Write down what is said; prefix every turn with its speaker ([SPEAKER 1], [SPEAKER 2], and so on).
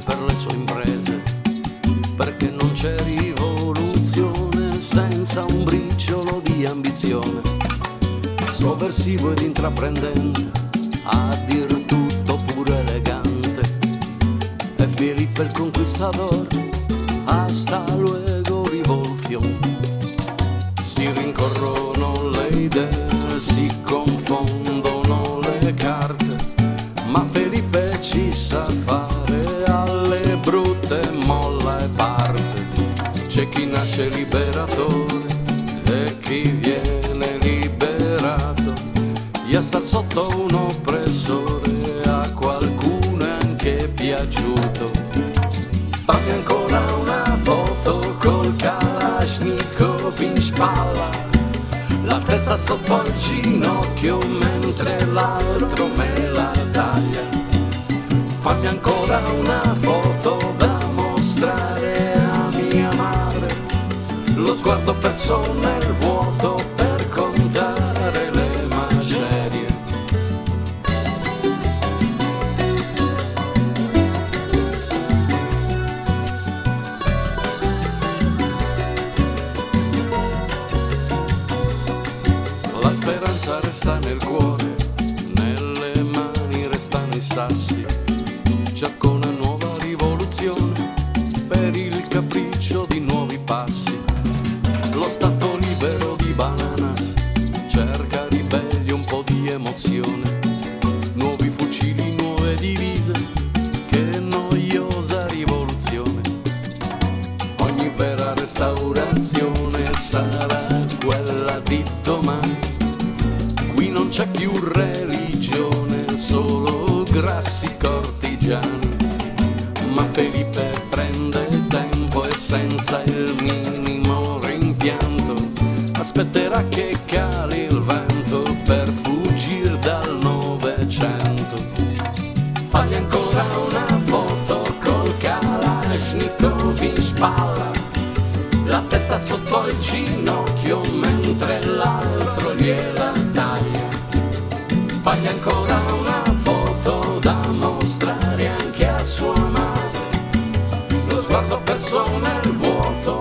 [SPEAKER 1] per le sue imprese, perché non c'è rivoluzione senza un briciolo di ambizione. Sovversivo ed intraprendente, a dir tutto pure elegante, e Felipe il conquistador, hasta luego rivoluzione. Si rincorrono le idee, si confondono le carte, ma Felipe ci sa fare alle brutte molla e parte. C'è chi nasce liberatore e chi viene liberato, e a star sotto un oppressore a qualcuno è anche piaciuto. Fammi ancora una foto col Kalashnikov in spalla, la testa sotto il ginocchio mentre l'altro me la taglia. Fammi ancora una foto da mostrare a mia madre, lo sguardo perso nel vuoto per contare le macerie. La speranza resta nel cuore, nelle mani restano i sassi. Cerco una nuova rivoluzione per il capriccio di nuovi passi. Lo stato libero di Bananas cerca ribelli, un po' di emozione. Nuovi fucili, nuove divise, che noiosa rivoluzione. Ogni vera restaurazione sarà quella di domani. Qui non c'è più religione, solo grassi cortigiani. Ma Felipe prende tempo e senza il minimo rimpianto aspetterà che cali il vento per fuggire dal Novecento. Fagli ancora una foto col Kalashnikov in spalla, la testa sotto il ginocchio mentre l'altro gliela taglia. Fagli ancora una foto da mostrare anche a sua madre, lo sguardo perso nel vuoto